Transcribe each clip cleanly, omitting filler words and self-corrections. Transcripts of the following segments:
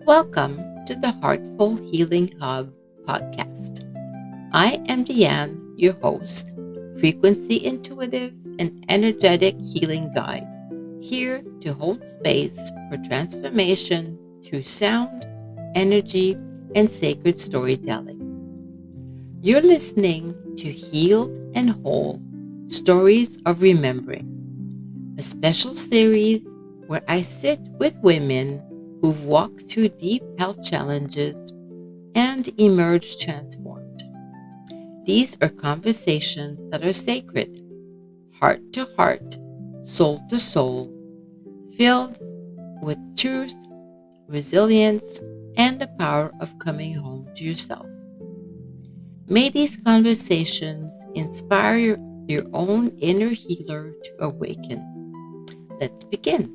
Welcome to the Heartfelt Healing Hub podcast. I am Deanne, your host, frequency intuitive and energetic healing guide, here to hold space for transformation through sound, energy, and sacred storytelling. You're listening to Healed and Whole, Stories of Remembering, a special series where I sit with women who've walked through deep health challenges and emerged transformed. These are conversations that are sacred, heart to heart, soul to soul, filled with truth, resilience, and the power of coming home to yourself. May these conversations inspire your own inner healer to awaken. Let's begin.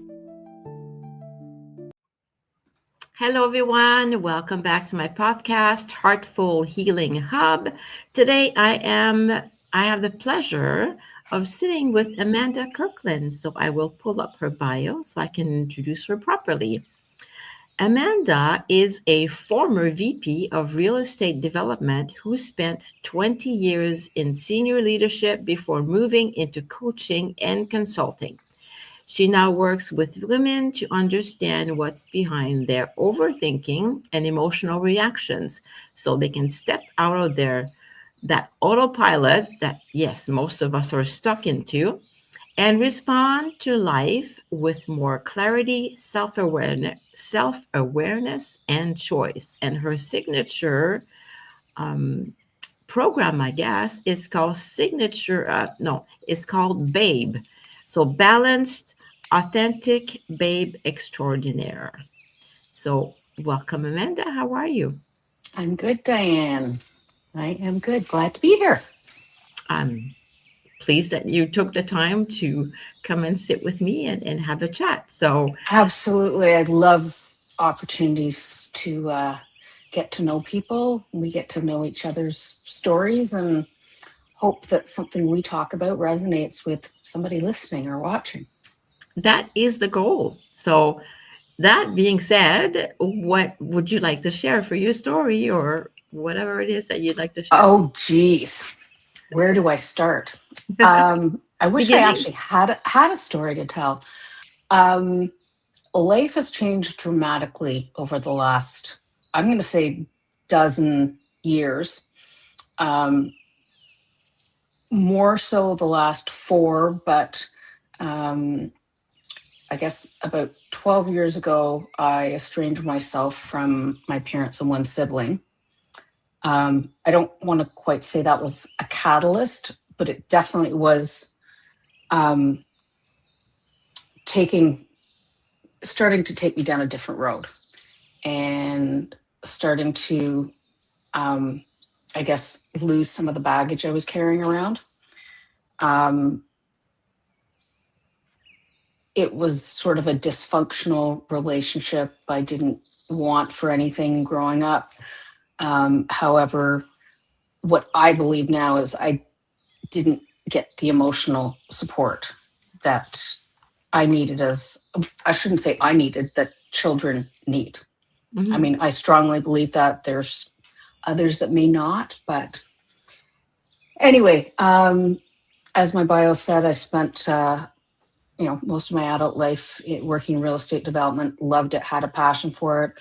Hello, everyone. Welcome back to my podcast, Heartfelt Healing Hub. Today, I have the pleasure of sitting with Amanda Kirkland. So I will pull up her bio so I can introduce her properly. Amanda is a former VP of Real Estate Development who spent 20 years in senior leadership before moving into coaching and consulting. She now works with women to understand what's behind their overthinking and emotional reactions so they can step out of that autopilot that, yes, most of us are stuck into and respond to life with more clarity, self-awareness, and choice. And her signature program, I guess, is called it's called B.A.B.E. So Balanced, Authentic B.A.B.E. Extraordinaire. So welcome, Amanda. How are you? I'm good, Diane. I am good. Glad to be here. I'm pleased that you took the time to come and sit with me and have a chat. So absolutely. I love opportunities to get to know people. We get to know each other's stories and hope that something we talk about resonates with somebody listening or watching. That is the goal. So that being said, what would you like to share for your story or whatever it is that you'd like to share? Oh, geez. Where do I start? I wish I actually had a story to tell. Life has changed dramatically over the last, I'm going to say, dozen years. More so the last 4, but I guess about 12 years ago, I estranged myself from my parents and one sibling. I don't want to quite say that was a catalyst, but it definitely was starting to take me down a different road and starting to, I guess, lose some of the baggage I was carrying around. It was sort of a dysfunctional relationship I didn't want for anything growing up. However, what I believe now is I didn't get the emotional support that I needed I shouldn't say I needed, that children need. Mm-hmm. I mean, I strongly believe that there's others that may not, but anyway, as my bio said, I spent most of my adult life working in real estate development, loved it, had a passion for it.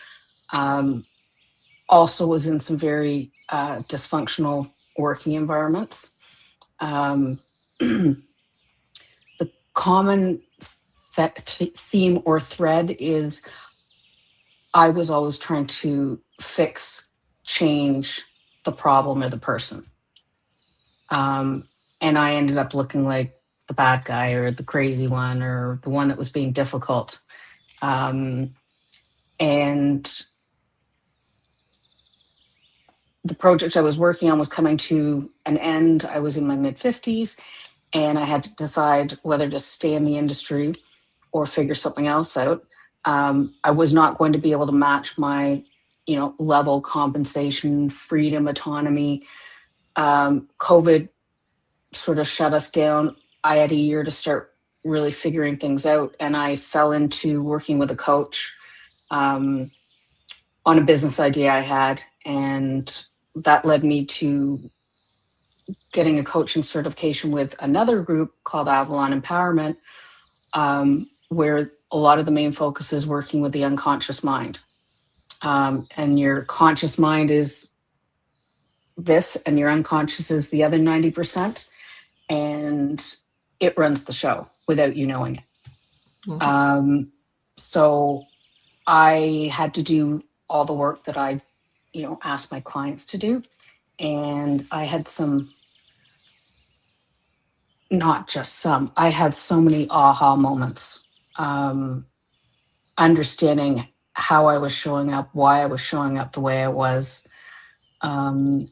Also was in some very dysfunctional working environments. The common theme or thread is I was always trying to fix, change the problem or the person. And I ended up looking like the bad guy or the crazy one or the one that was being difficult. And the project I was working on was coming to an end. I was in my mid-50s and I had to decide whether to stay in the industry or figure something else out. I was not going to be able to match my, level, compensation, freedom, autonomy. COVID sort of shut us down. I had a year to start really figuring things out, and I fell into working with a coach on a business idea I had, and that led me to getting a coaching certification with another group called Avalon Empowerment, where a lot of the main focus is working with the unconscious mind. And your conscious mind is this, and your unconscious is the other 90%, and it runs the show without you knowing it. Mm-hmm. So I had to do all the work that I, asked my clients to do. And I had I had so many aha moments, understanding how I was showing up, why I was showing up the way I was. And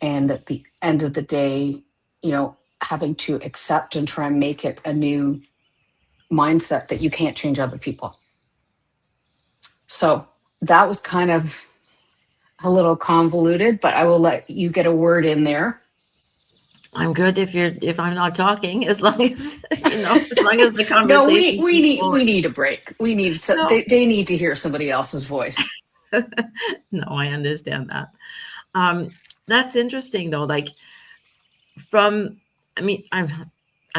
at the end of the day, having to accept and try and make it a new mindset that you can't change other people. So that was kind of a little convoluted, but I will let you get a word in there. I'm good if I'm not talking, as long as the conversation. No, we need a break. We need they need to hear somebody else's voice. No, I understand that. That's interesting though. Like I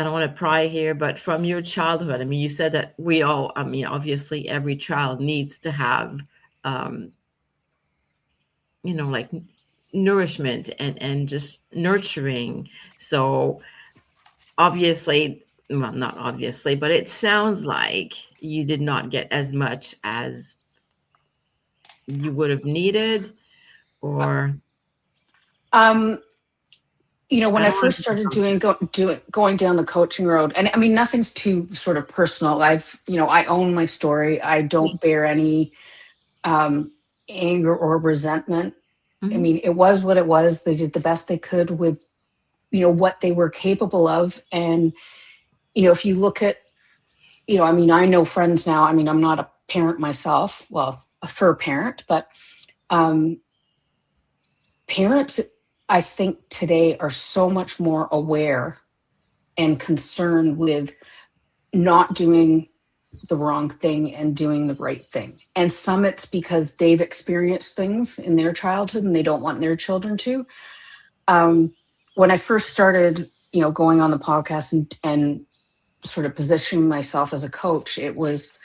don't want to pry here, but from your childhood, you said that obviously every child needs to have, like nourishment and just nurturing. So obviously, well, not obviously, but it sounds like you did not get as much as you would have needed, or when I first started going down the coaching road, and nothing's too sort of personal. I own my story. I don't bear any anger or resentment. Mm-hmm. It was what it was. They did the best they could with, what they were capable of. And, if you look at, I know friends now. I'm not a parent myself, well, a fur parent, but parents, I think today are so much more aware and concerned with not doing the wrong thing and doing the right thing. And some it's because they've experienced things in their childhood and they don't want their children to. When I first started, going on the podcast and sort of positioning myself as a coach, it was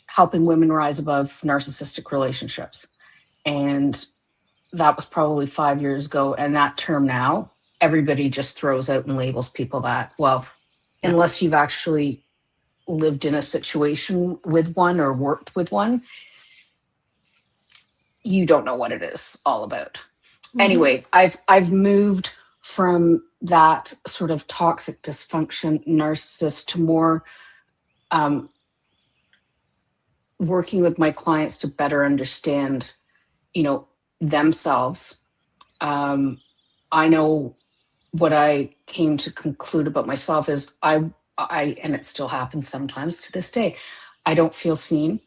helping women rise above narcissistic relationships. And that was probably 5 years ago. And that term now, everybody just throws out and labels people that. Well, unless you've actually lived in a situation with one or worked with one, you don't know what it is all about. Mm-hmm. Anyway, I've moved from that sort of toxic dysfunction narcissist to more working with my clients to better understand, themselves. I know what I came to conclude about myself is I and it still happens sometimes to this day, I don't feel seen.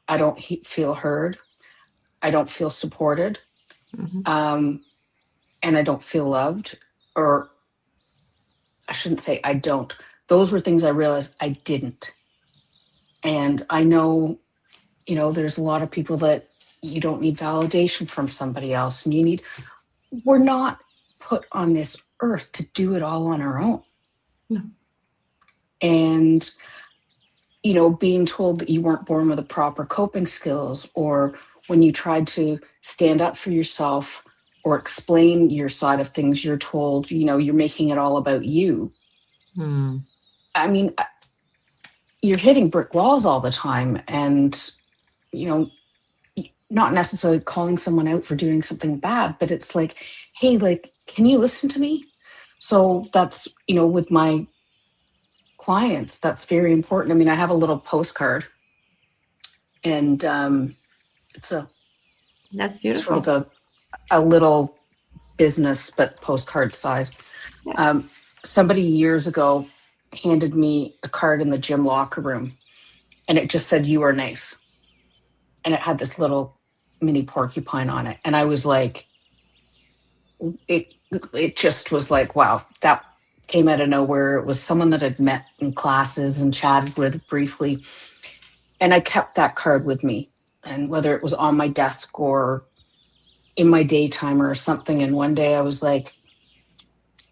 I don't feel heard. I don't feel supported. Mm-hmm. And I don't feel loved, or I shouldn't say I don't. Those were things I realized I didn't. And I know, there's a lot of people that you don't need validation from somebody else. And we're not put on this earth to do it all on our own. No. And, being told that you weren't born with the proper coping skills, or when you tried to stand up for yourself or explain your side of things, you're told, you're making it all about you. Hmm. You're hitting brick walls all the time, and, not necessarily calling someone out for doing something bad, but it's like, hey, can you listen to me? So that's, with my clients, that's very important. I have a little postcard, and that's beautiful. Sort of a little business, but postcard size. Yeah. Somebody years ago handed me a card in the gym locker room, and it just said, "You are nice." And it had this little mini porcupine on it. And I was like, it just was like, wow, that came out of nowhere. It was someone that I'd met in classes and chatted with briefly. And I kept that card with me and whether it was on my desk or in my daytime or something. And one day I was like,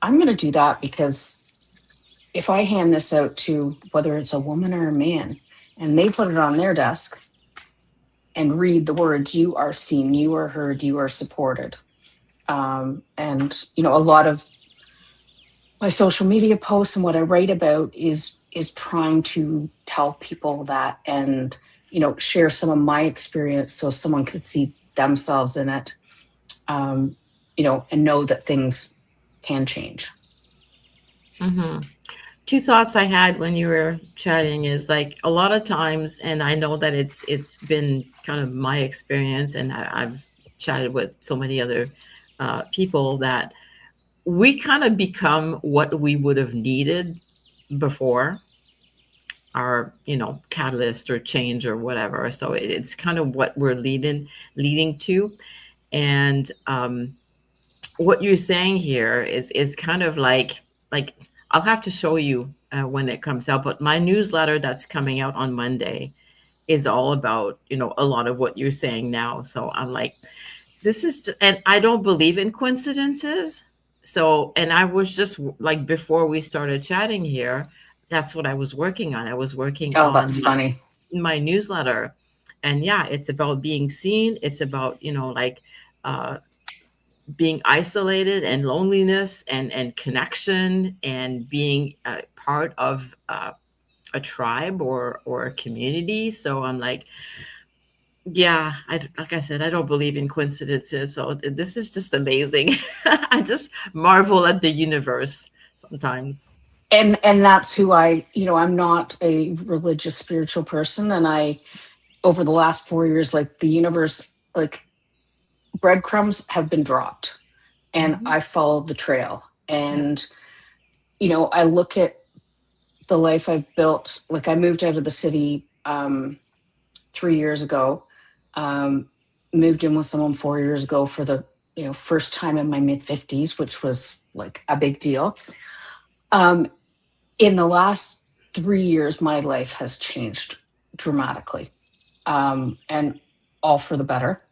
I'm going to do that, because if I hand this out to whether it's a woman or a man and they put it on their desk and read the words, you are seen, you are heard, you are supported. And, you know, a lot of my social media posts and what I write about is trying to tell people that, and, you know, share some of my experience so someone could see themselves in it, you know, and know that things can change. Mm-hmm. Two thoughts I had when you were chatting is, like, a lot of times, and I know that it's been kind of my experience, and I've chatted with so many other people, that we kind of become what we would have needed before our, you know, catalyst or change or whatever. So it's kind of what we're leading to. And what you're saying here is kind of like I'll have to show you when it comes out, but my newsletter that's coming out on Monday is all about, you know, a lot of what you're saying now. So I'm like, this is, and I don't believe in coincidences. So, and I was just like, before we started chatting here, that's what I was working on. I was working Oh, on that's funny. my newsletter. And yeah, it's about being seen. It's about, you know, like, being isolated and loneliness and connection, and being part of a tribe or a community. So I'm like, yeah, like I said, I don't believe in coincidences. So this is just amazing. I just marvel at the universe sometimes. And that's who I, you know, I'm not a religious spiritual person. And I, over the last 4 years, like the universe, like breadcrumbs have been dropped, and Mhm. I followed the trail. Yeah. And, you know, I look at the life I've built. Like, I moved out of the city 3 years ago, um, moved in with someone 4 years ago for the, you know, first time in my mid 50s, which was like a big deal. Um, in the last 3 years, my life has changed dramatically, and all for the better.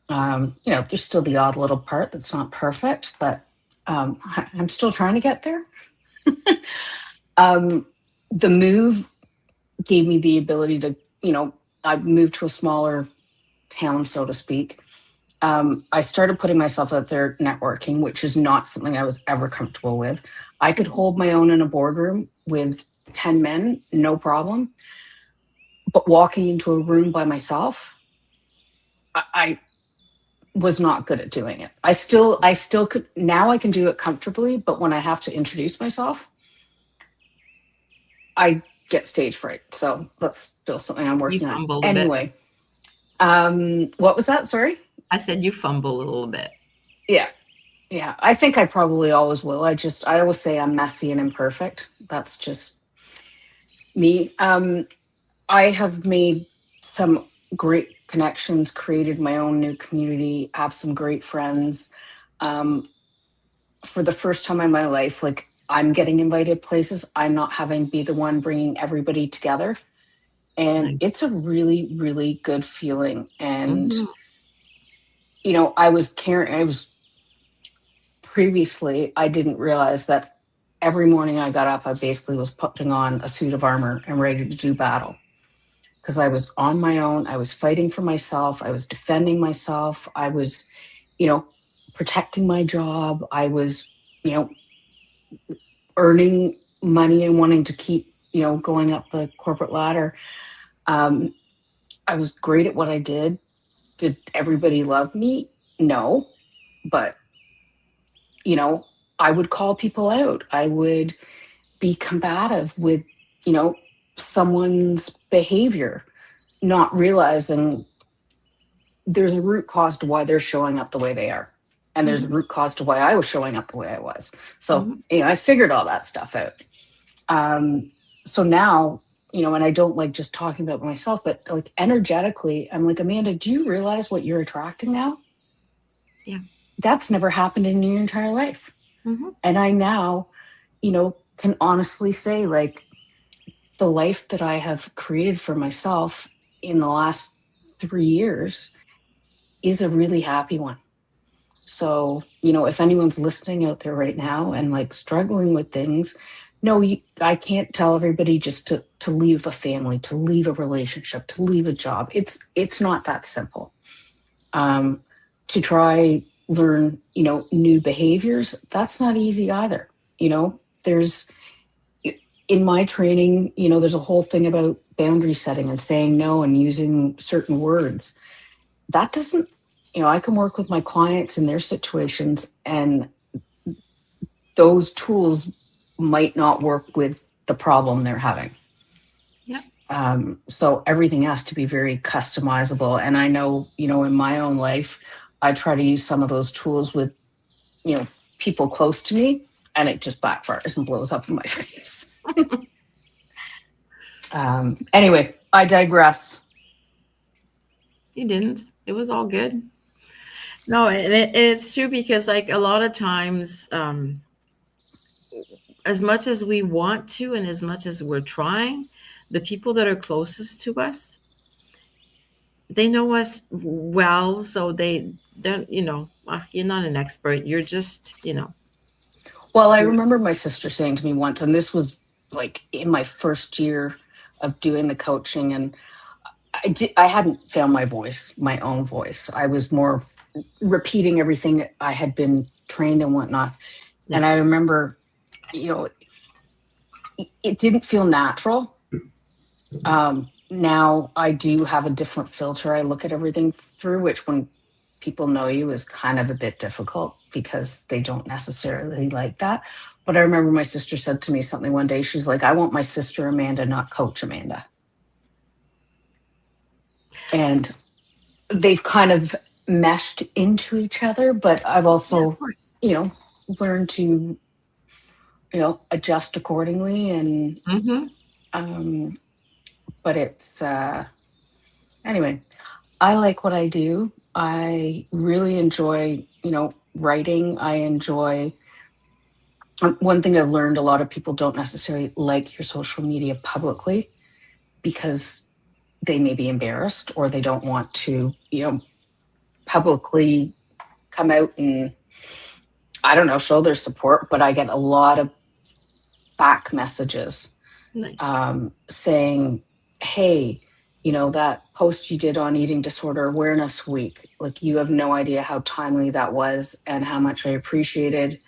You know, there's still the odd little part that's not perfect, but I'm still trying to get there. um, the move gave me the ability to, you know, I moved to a smaller town, so to speak. I started putting myself out there networking, which is not something I was ever comfortable with. I could hold my own in a boardroom with 10 men, no problem. But walking into a room by myself, I was not good at doing it. I still could, now I can do it comfortably, but when I have to introduce myself, I get stage fright. So that's still something I'm You working on. fumble a bit. Anyway, what was that? Sorry? I said you fumble a little bit. Yeah. Yeah. I think I probably always will. I always say I'm messy and imperfect. That's just me. I have made some great connections, created my own new community, have some great friends. Um, for the first time in my life, like, I'm getting invited places. I'm not having to be the one bringing everybody together. And Nice. it's a really, really good feeling. And, Hmm. you know, previously, I didn't realize that every morning I got up, I basically was putting on a suit of armor and ready to do battle, because I was on my own. I was fighting for myself. I was defending myself. I was, you know, protecting my job. I was, you know, earning money and wanting to keep, you know, going up the corporate ladder. Um, I was great at what I did. Did everybody love me? No. But, you know, I would call people out. I would be combative with, you know, someone's behavior, not realizing there's a root cause to why they're showing up the way they are. And there's a Hmm. root cause to why I was showing up the way I was. So, Hmm. you know, I figured all that stuff out. So now, you know, and I don't like just talking about myself, but like energetically, I'm like, Amanda, do you realize what you're attracting now? Yeah. That's never happened in your entire life. Hmm. And I now, you know, can honestly say, like, the life that I have created for myself in the last 3 years is a really happy one. So, if anyone's listening out there right now and like struggling with things, no, I can't tell everybody just to leave a family, to leave a relationship, to leave a job. It's not that simple. To try learn, new behaviors, that's not easy either. There's in my training, there's a whole thing about boundary setting and saying no and using certain words. That doesn't, I can work with my clients in their situations, and those tools might not work with the problem they're having. Yeah. So everything has to be very customizable. And I know, in my own life, I try to use some of those tools with, people close to me, and it just backfires and blows up in my face. Anyway, I digress. You didn't. It was all good. No, and it's true, because like a lot of times, as much as we want to and as much as we're trying, the people that are closest to us, they know us well, so they're, you're not an expert. You're just, Well, I remember my sister saying to me once, and this was like in my first year of doing the coaching, and I hadn't found my voice, my own voice. I was more repeating everything that I had been trained and whatnot. Yeah. And I remember, it didn't feel natural. Now I do have a different filter I look at everything through, which when people know you is kind of a bit difficult because they don't necessarily like that. But I remember my sister said to me something one day. She's like, I want my sister Amanda, not Coach Amanda. And they've kind of meshed into each other, but I've also, learned to, adjust accordingly. And, but it's, anyway, I like what I do. I really enjoy, writing. I enjoy, one thing I've learned, a lot of people don't necessarily like your social media publicly because they may be embarrassed or they don't want to, publicly come out and, I don't know, show their support. But I get a lot of back messages. Nice. Saying, hey, that post you did on Eating Disorder Awareness Week, like, you have no idea how timely that was and how much I appreciated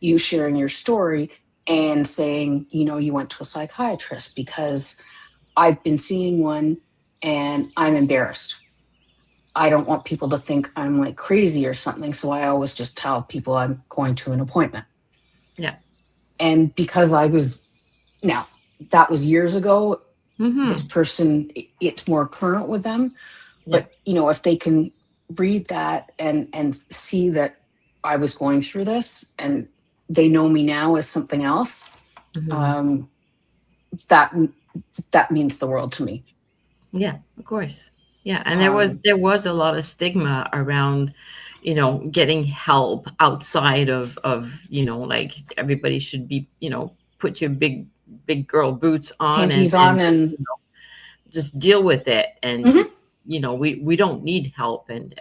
you sharing your story and saying, you went to a psychiatrist, because I've been seeing one and I'm embarrassed. I don't want people to think I'm like crazy or something. So I always just tell people I'm going to an appointment. Yeah. And because now that was years ago, this person, it's more current with them. Yeah. But, if they can read that and see that I was going through this and they know me now as something else, that means the world to me. Yeah, of course. Yeah. And there was a lot of stigma around, getting help outside of, like everybody should be, put your big girl boots on, panties on and just deal with it. And, we don't need help. And,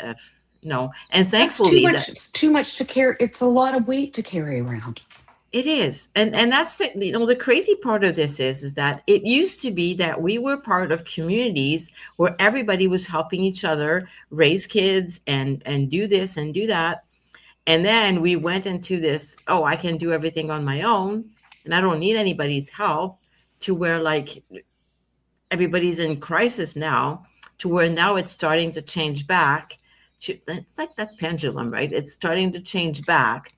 and thankfully it's too much to carry. It's a lot of weight to carry around. It is. And that's the crazy part of this is that it used to be that we were part of communities where everybody was helping each other raise kids and do this and do that. And then we went into this, I can do everything on my own and I don't need anybody's help, to where like everybody's in crisis now, to where now it's starting to change back to, it's like that pendulum, right? It's starting to change back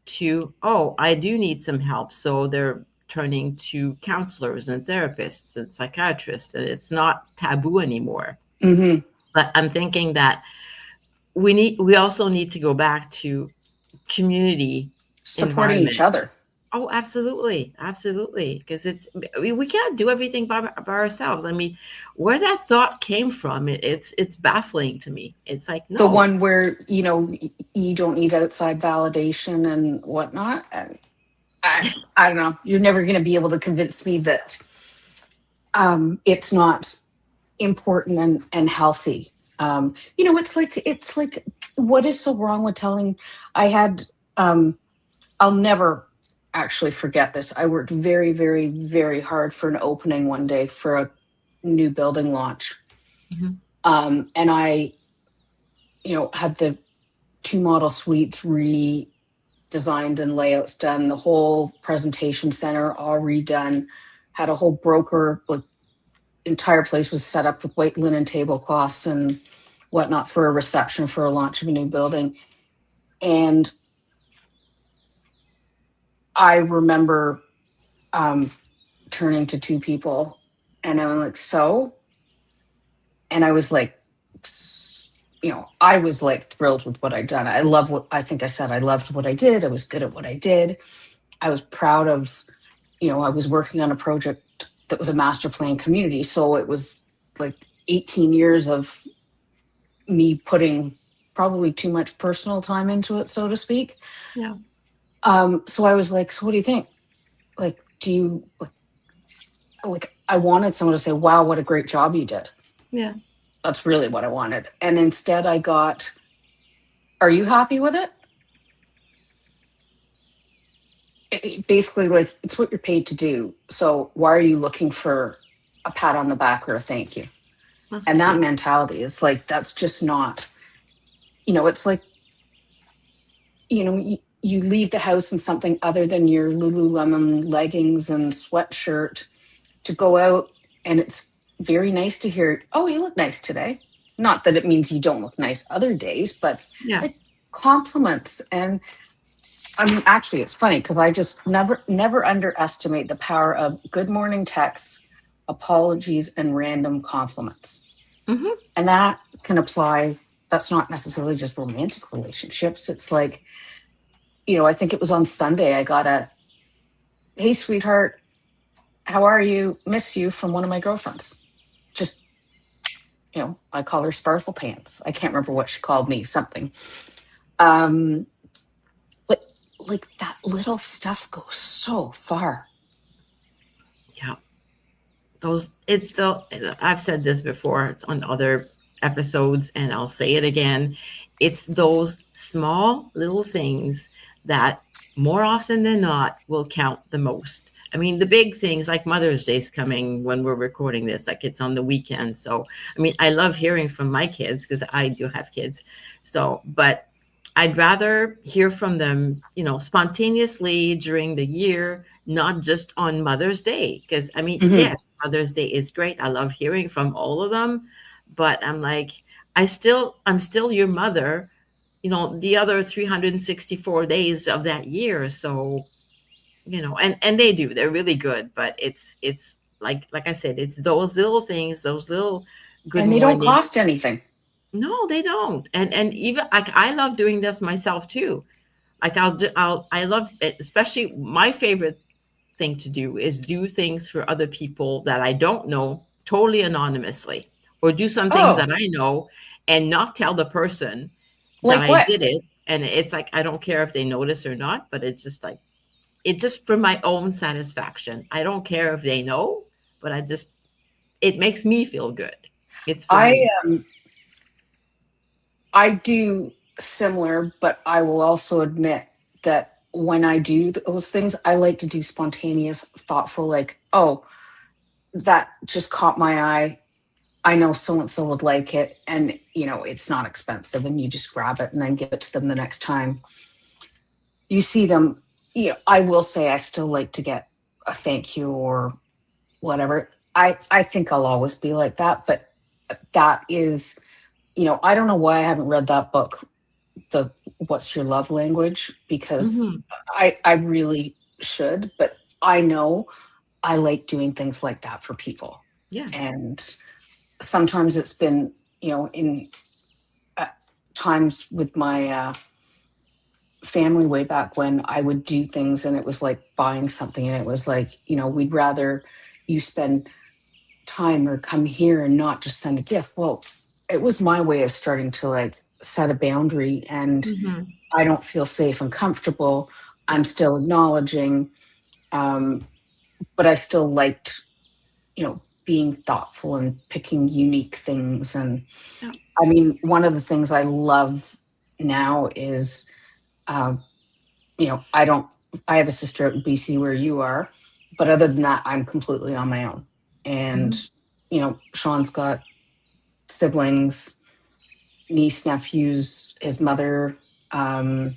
to, I do need some help. So they're turning to counselors and therapists and psychiatrists, and it's not taboo anymore. But I'm thinking that we also need to go back to community supporting each other. Oh, absolutely. Absolutely. Because we can't do everything by ourselves. I mean, where that thought came from, it's baffling to me. It's like, no. The one where, you don't need outside validation and whatnot. I don't know. You're never going to be able to convince me that it's not important and healthy It's like, what is so wrong with telling? I had, I'll never actually forget this. I worked very, very, very hard for an opening one day for a new building launch. Mhm. And I, had the 2 model suites redesigned and layouts done, the whole presentation center all redone, had a whole broker, like, entire place was set up with white linen tablecloths and whatnot for a reception for a launch of a new building. And I remember turning to 2 people and I'm like, so? And I was like, I was like thrilled with what I'd done. I think I said I loved what I did. I was good at what I did. I was proud of, I was working on a project that was a master plan community. So it was like 18 years of me putting probably too much personal time into it, so to speak. Yeah. So I was like, so what do you think? Like, do you like, I wanted someone to say, wow, what a great job you did. Yeah. That's really what I wanted. And instead I got, are you happy with it? Basically, like, it's what you're paid to do. So why are you looking for a pat on the back or a thank you? That's And that sweet. mentality is like, that's just not, it's like, you leave the house in something other than your Lululemon leggings and sweatshirt to go out, and it's very nice to hear, oh, you look nice today. Not that it means you don't look nice other days, but Yeah. like compliments. And I mean, actually, it's funny because I just never underestimate the power of good morning texts, apologies, and random compliments. Mhm. And that can apply. That's not necessarily just romantic relationships. It's like, I think it was on Sunday, I got a, hey, sweetheart, how are you? Miss you, from one of my girlfriends. Just, I call her Sparkle Pants. I can't remember what she called me, something. But like, that little stuff goes so far. Yeah. I've said this before, it's on other episodes, and I'll say it again. It's those small little things that more often than not will count the most. I mean, the big things like Mother's Day's coming when we're recording this, like it's on the weekend. So, I mean, I love hearing from my kids because I do have kids. So, but I'd rather hear from them, spontaneously during the year, not just on Mother's Day. Because I mean, Mm-hmm. yes, Mother's Day is great. I love hearing from all of them, but I'm like, I'm still your mother, the other 364 days of that year. So, and they do, they're really good, but it's like I said, it's those little things, those little good And they don't morning. cost anything. No, they don't. And even like I love doing this myself too. Like I love it, especially my favorite thing to do is do things for other people that I don't know totally anonymously, or do some things Oh, that I know and not tell the person that like I what? did it. And it's like I don't care if they notice or not, but it's just like it's just for my own satisfaction. I don't care if they know, but it makes me feel good. It's for I me. I do similar, but I will also admit that when I do those things, I like to do spontaneous, thoughtful, like, oh, that just caught my eye. I know so and so would like it. And, it's not expensive, and you just grab it and then give it to them the next time you see them. I will say I still like to get a thank you or whatever. I think I'll always be like that, but that is, I don't know why I haven't read that book, the What's Your Love Language, because Hmm. I really should, but I know I like doing things like that for people. Yeah. And sometimes it's been, in times with my family way back when, I would do things and it was like buying something, and it was like, we'd rather you spend time or come here and not just send a gift. Well, it was my way of starting to like set a boundary, and Hmm. I don't feel safe and comfortable. Yeah. I'm still acknowledging, but I still liked, being thoughtful and picking unique things. And Yeah. I mean, one of the things I love now is, you know, I have a sister out in BC where you are, but other than that, I'm completely on my own. And, you know, Sean's got siblings, niece, nephews, his mother, and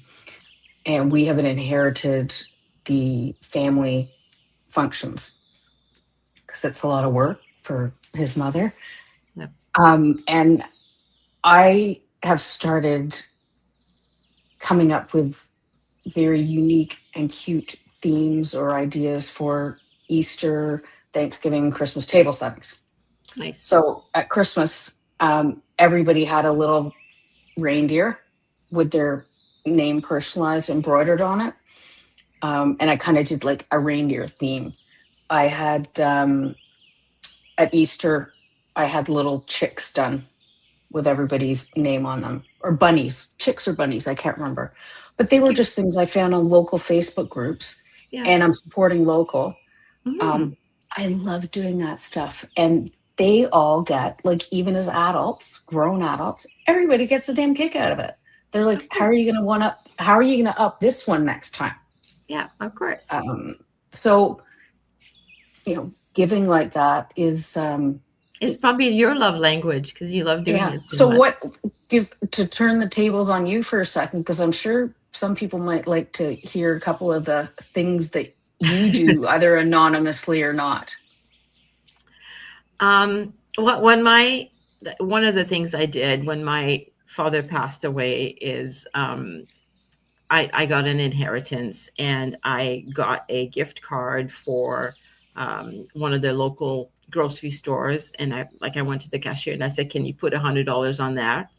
we haven't inherited the family functions because it's a lot of work for his mother. Yeah. And I have started coming up with very unique and cute themes or ideas for Easter, Thanksgiving, Christmas table settings. Nice. So at Christmas, everybody had a little reindeer with their name personalized, embroidered on it. And I kind of did like a reindeer theme. I had, at Easter, I had little chicks done with everybody's name on them, or bunnies, chicks or bunnies, I can't remember. But they were just things I found on local Facebook groups, and I'm supporting local. I love doing that stuff. And they all get, like, even as adults, grown adults, everybody gets a damn kick out of it. They're like, how are you going to up this one next time? Yeah, of course. So, you know, giving like that is, it's probably your love language because you love doing it so much. To turn the tables on you for a second, because I'm sure some people might like to hear a couple of the things that you do, either anonymously or not. One of the things I did when my father passed away is I got an inheritance, and I got a gift card for one of the local grocery stores. And I went to the cashier and I said, can you put $100 on that?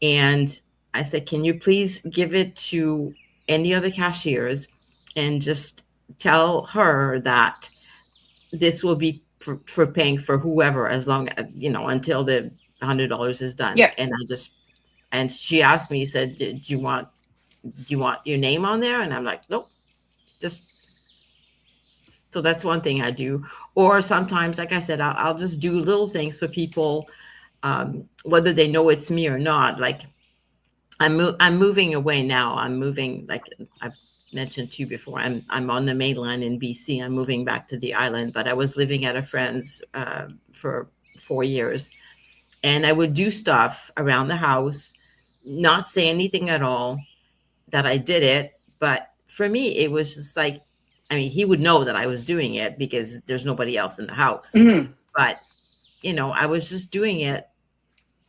And I said, can you please give it to any other cashiers and just tell her that this will be for paying for whoever, as long as, you know, until the $100 is done. Yeah. And she asked me, said, do you want your name on there? And I'm like, nope, just. So that's one thing I do. Or sometimes, like I said, I'll just do little things for people, whether they know it's me or not. Like I'm moving away now. I'm moving, like I've mentioned to you before. I'm on the mainland in BC. I'm moving back to the island, but I was living at a friend's for 4 years, and I would do stuff around the house, not say anything at all that I did it. But for me, it was just like, I mean, he would know that I was doing it because there's nobody else in the house. Mm-hmm. But, you know, I was just doing it,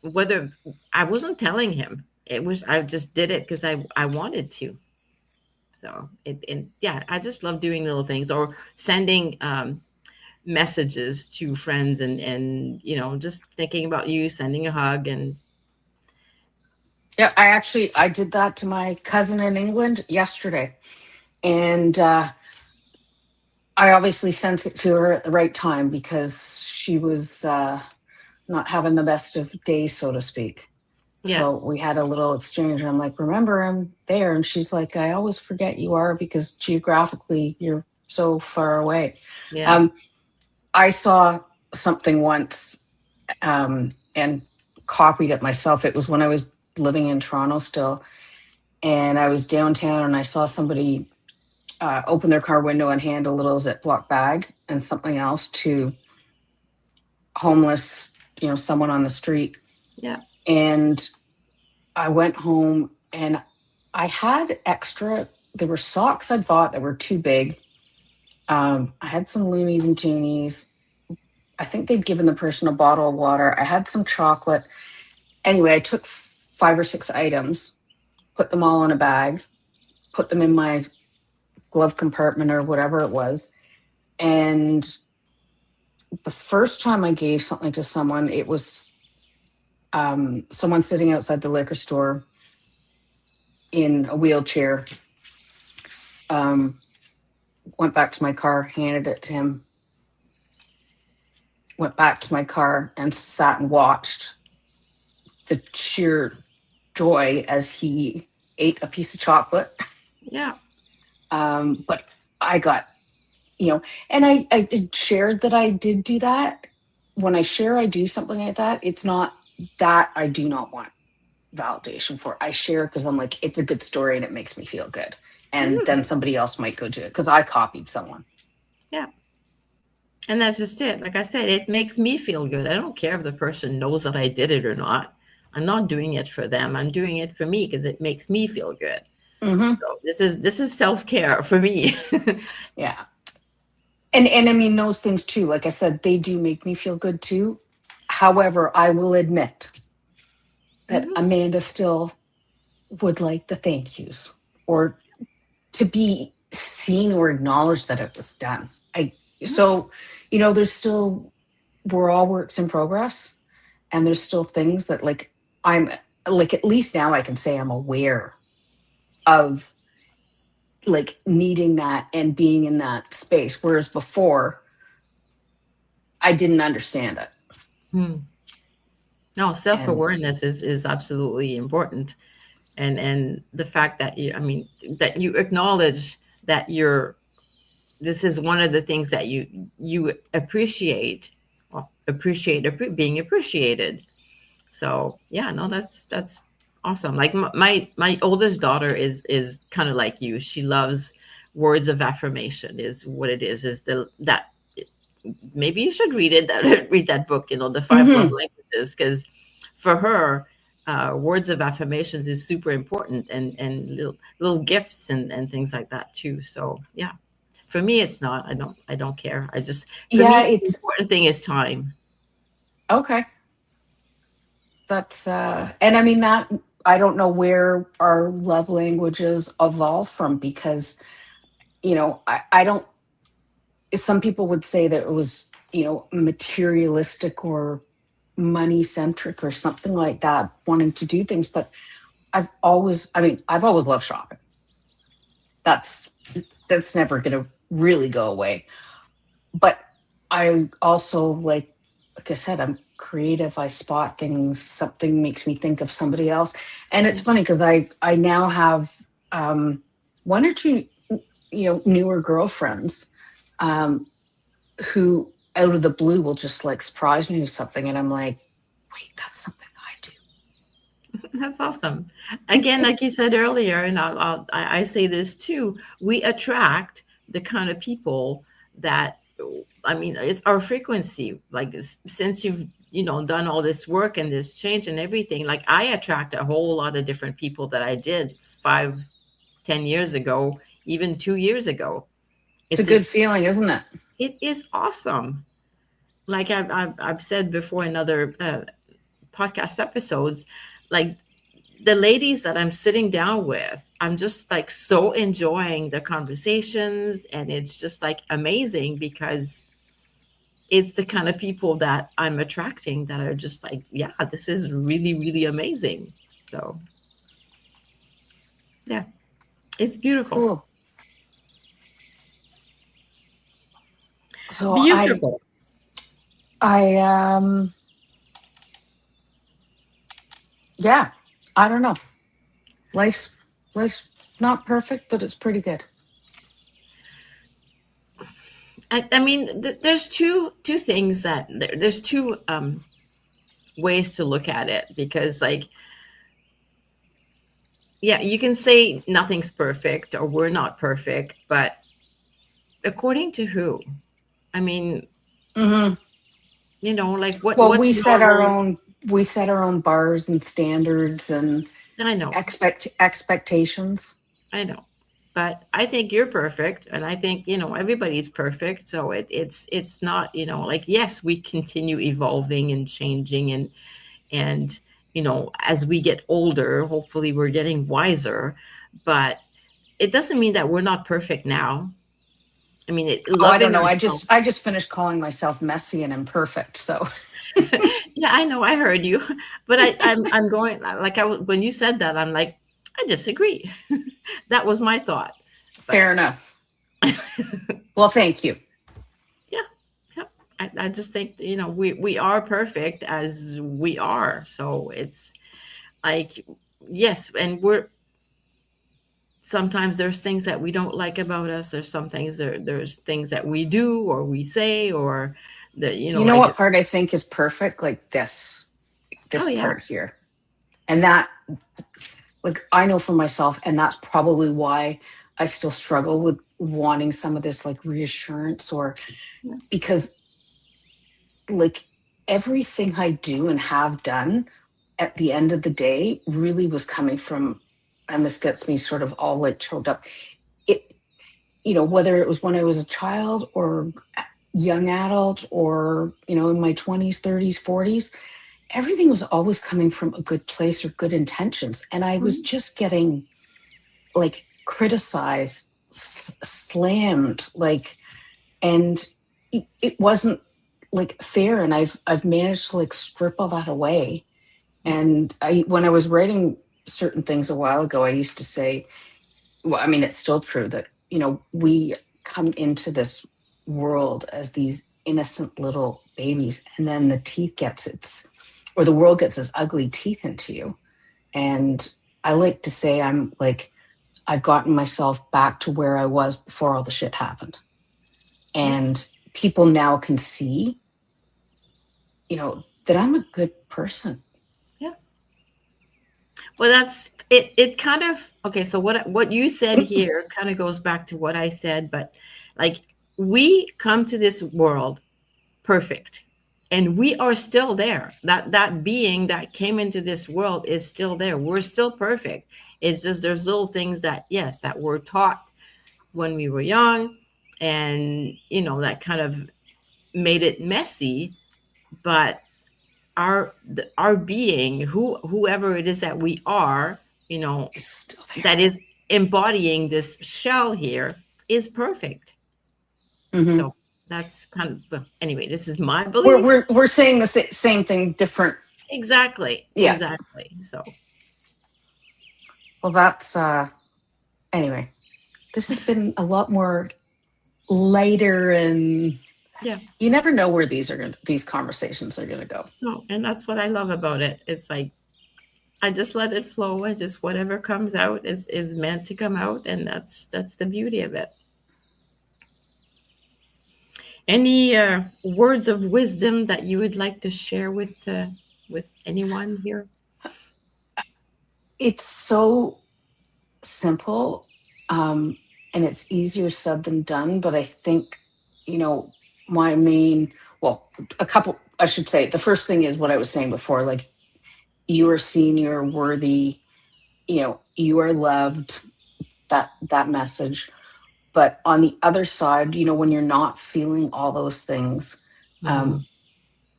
whether I wasn't telling him. I just did it because I wanted to. So, I just love doing little things, or sending messages to friends and, you know, just thinking about you, sending a hug. And yeah, I did that to my cousin in England yesterday. And I obviously sent it to her at the right time because she was not having the best of days, so to speak. yeah. So we had a little exchange, and I'm like, remember, I'm there. And she's like, I always forget you are, because geographically you're so far away. Yeah. I saw something once and copied it myself. It was when I was living in Toronto still, and I was downtown, and I saw somebody open their car window and hand a little Ziploc bag and something else to homeless, you know, someone on the street. Yeah. And I went home, and I had extra. There were socks I'd bought that were too big. I had some loonies and toonies. I think they'd given the person a bottle of water. I had some chocolate. Anyway, I took 5 or 6 items, put them all in a bag, put them in my glove compartment or whatever it was. And the first time I gave something to someone, it was someone sitting outside the liquor store in a wheelchair. Went back to my car, handed it to him, went back to my car and sat and watched the sheer joy as he ate a piece of chocolate. Yeah. But I got, you know, and I shared that I did do that. when I share I do something like that, it's not that I do not want validation for. I share because I'm like, it's a good story and it makes me feel good. And then somebody else might go do it because I copied someone. Yeah. And that's just it. Like I said, it makes me feel good. I don't care if the person knows that I did it or not. I'm not doing it for them. I'm doing it for me because it makes me feel good. Mm-hmm. So this is self-care for me. Yeah. And I mean, those things too, like I said, they do make me feel good too. However, I will admit that Amanda still would like the thank yous or to be seen or acknowledged that it was done. So, there's still, we're all works in progress, and there's still things that like I'm like, at least now I can say I'm aware of like needing that and being in that space. Whereas before I didn't understand it. No, self-awareness is absolutely important. And the fact that that you acknowledge that this is one of the things that you appreciate, being appreciated. So yeah, no, that's awesome. Like my oldest daughter is kind of like you. She loves words of affirmation. Is what it is that maybe you should read it, read that book, the five love languages, because for her, words of affirmations is super important, and little gifts and things like that too. So yeah, for me, it's not. I don't care. I just, for me, the important thing is time. Okay. That's and I mean that, I don't know where our love languages evolve from, because I don't, some people would say that it was materialistic or money centric or something like that, wanting to do things. But I've always loved shopping. That's never going to really go away. But I also, like I said, I'm creative. I spot things. Something makes me think of somebody else. And it's funny because I now have one or two newer girlfriends who out of the blue will just like surprise me with something, and I'm like, wait, that's something I do. That's awesome. Again, like you said earlier, and I say this too, we attract the kind of people that, it's our frequency. Like, since you've done all this work and this change and everything, like I attract a whole lot of different people that I did 5-10 years ago, even 2 years ago. It's a good feeling, isn't it? It is awesome. Like I've said before in other podcast episodes, like the ladies that I'm sitting down with, I'm just like so enjoying the conversations, and it's just like amazing because it's the kind of people that I'm attracting that are just like, yeah, this is really, really amazing. So yeah, it's beautiful. Cool. So beautiful. Yeah, I don't know. Life's not perfect, but it's pretty good. I mean, there's two things that there's two ways to look at it, because like, yeah, you can say nothing's perfect or we're not perfect, but according to who? I mean, like what? Well, we set our own bars and standards, and I know expectations. I know, but I think you're perfect, and I think everybody's perfect. So it's not like, yes, we continue evolving and changing, and as we get older, hopefully we're getting wiser, but it doesn't mean that we're not perfect now. I mean, I don't know. I just finished calling myself messy and imperfect. So yeah, I know. I heard you, but I'm going like when you said that, I'm like, I disagree. That was my thought. Fair enough. Well, thank you. Yeah. I just think we are perfect as we are. So it's like, yes, and sometimes there's things that we don't like about us. There's some things there's things that we do or we say or You know what part I think is perfect? Like this part here. And that, like, I know for myself, and that's probably why I still struggle with wanting some of this like reassurance, or because like everything I do and have done at the end of the day really was coming from, and this gets me sort of all like choked up. It, whether it was when I was a child or young adult, or, in my 20s, 30s, 40s, everything was always coming from a good place or good intentions. And I was just getting like criticized, slammed, like, and it wasn't like fair. And I've managed to like strip all that away. And when I was writing certain things a while ago, I used to say, well, I mean, it's still true that, we come into this world as these innocent little babies, and then the world gets its ugly teeth into you. And I like to say I've gotten myself back to where I was before all the shit happened. And people now can see, that I'm a good person. Yeah. Well, that's it. It kind of, okay. So what you said here kind of goes back to what I said, but like, we come to this world perfect, and we are still there. That being that came into this world is still there. We're still perfect. It's just there's little things that we're taught when we were young, and that kind of made it messy. But our being, whoever it is that we are, Is still there. that is embodying this shell here, is perfect. So that's kind of, anyway, this is my belief. We're saying the same thing, different. Exactly. Yeah. Exactly. So, well, that's anyway, this has been a lot more lighter, and you never know where these conversations are gonna go. No, and that's what I love about it. It's like, I just let it flow. I just, whatever comes out is meant to come out, and that's the beauty of it. Any words of wisdom that you would like to share with anyone here? It's so simple, and it's easier said than done. But I think, my main, a couple, I should say, the first thing is what I was saying before, like, you are seen, you're worthy, you are loved, that message. But on the other side, when you're not feeling all those things,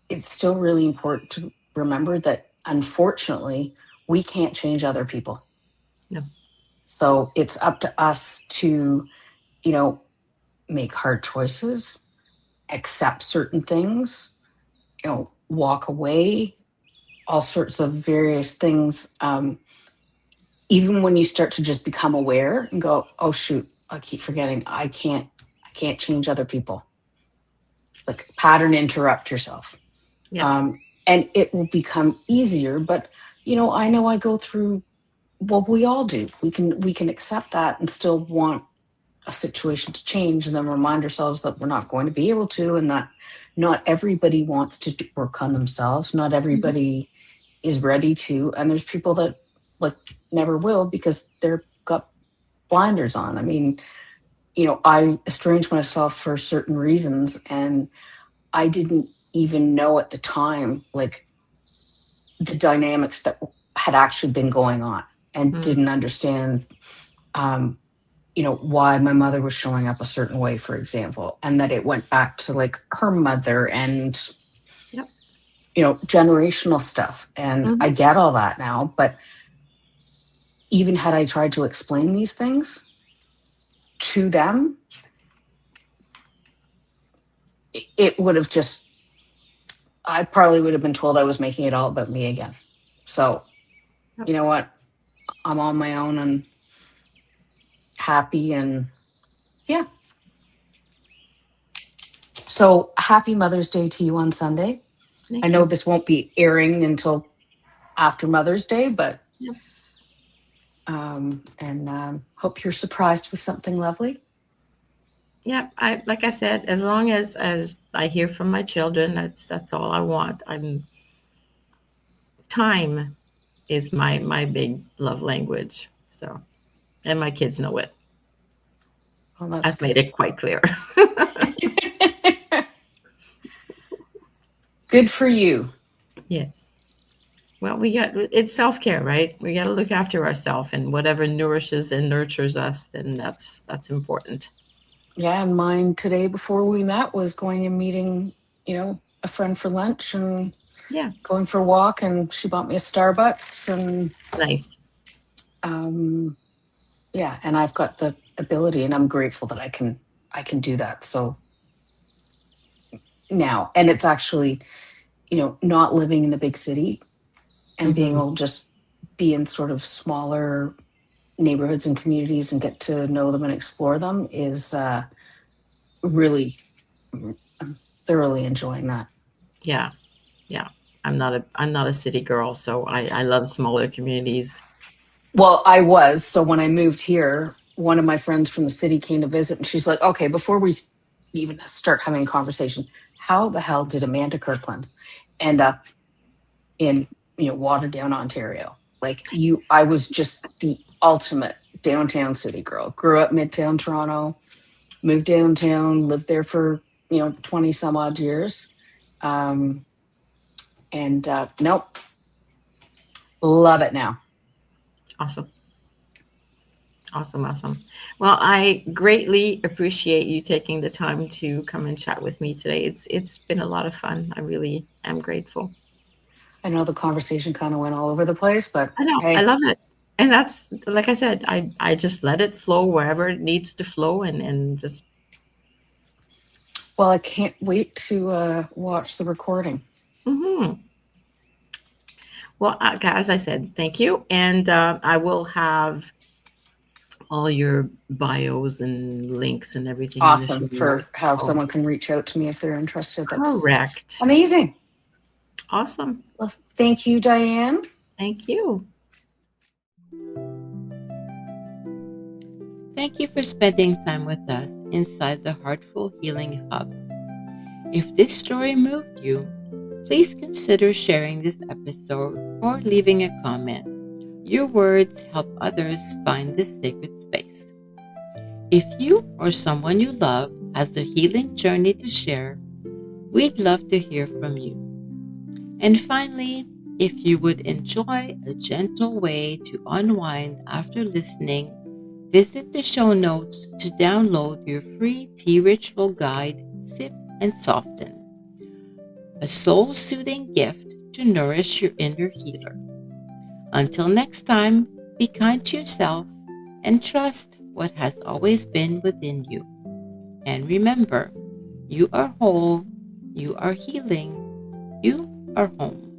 it's still really important to remember that, unfortunately, we can't change other people. No. So it's up to us to, make hard choices, accept certain things, walk away, all sorts of various things. Even when you start to just become aware and go, oh shoot, I keep forgetting, I can't change other people. Like, pattern interrupt yourself. Yeah. And it will become easier. But, I know I go through, well, we all do. We can accept that and still want a situation to change, and then remind ourselves that we're not going to be able to, and that not everybody wants to work on themselves. Not everybody is ready to. And there's people that like never will because they've got blinders on. I mean, I estranged myself for certain reasons, and I didn't even know at the time, like, the dynamics that had actually been going on, and didn't understand, why my mother was showing up a certain way, for example, and that it went back to like her mother and, generational stuff. And I get all that now, but even had I tried to explain these things to them, it would have just, I probably would have been told I was making it all about me again. So, you know what? I'm on my own and happy, and yeah. So happy Mother's Day to you on Sunday. I know this won't be airing until after Mother's Day, but hope you're surprised with something lovely. Yeah, I like I said, as long as I hear from my children, that's all I want. I'm time is my big love language. So, and my kids know it. Well, that's I've made good. it quite clear. Good for you. Yes. Well, it's self-care, right? We got to look after ourselves, and whatever nourishes and nurtures us, then that's important. Yeah, and mine today before we met was going and meeting, a friend for lunch and Yeah. going for a walk, and she bought me a Starbucks, and Nice. yeah, and I've got the ability, and I'm grateful that I can do that. So now, and it's actually, not living in the big city and being Hmm. able to just be in sort of smaller neighborhoods and communities and get to know them and explore them is really, I'm thoroughly enjoying that. Yeah. Yeah. I'm not a city girl, so I love smaller communities. Well, I was. So when I moved here, one of my friends from the city came to visit, and she's like, okay, before we even start having a conversation, how the hell did Amanda Kirkland end up in, Waterdown, Ontario? Like, I was just the ultimate downtown city girl. Grew up midtown Toronto, moved downtown, lived there for, 20 some odd years. Um, and nope, love it now. Awesome. Awesome, awesome. Well, I greatly appreciate you taking the time to come and chat with me today. It's been a lot of fun. I really am grateful. I know the conversation kind of went all over the place, but I know. I hey, love it. And that's like I said, I just let it flow wherever it needs to flow and just well, I can't wait to watch the recording. hmm. Well, as I said, thank you. And I will have all your bios and links and everything in the show Awesome for notes. how So someone can reach out to me if they're interested. That's correct. amazing. Awesome. Well, thank you, Diane. Thank you. Thank you for spending time with us inside the Heartful Healing Hub. If this story moved you, please consider sharing this episode or leaving a comment. Your words help others find this sacred space. If you or someone you love has a healing journey to share, we'd love to hear from you. And finally, if you would enjoy a gentle way to unwind after listening, visit the show notes to download your free tea ritual guide, Sip and Soften, a soul-soothing gift to nourish your inner healer. Until next time, be kind to yourself and trust what has always been within you. And remember, you are whole, you are healing, you are home.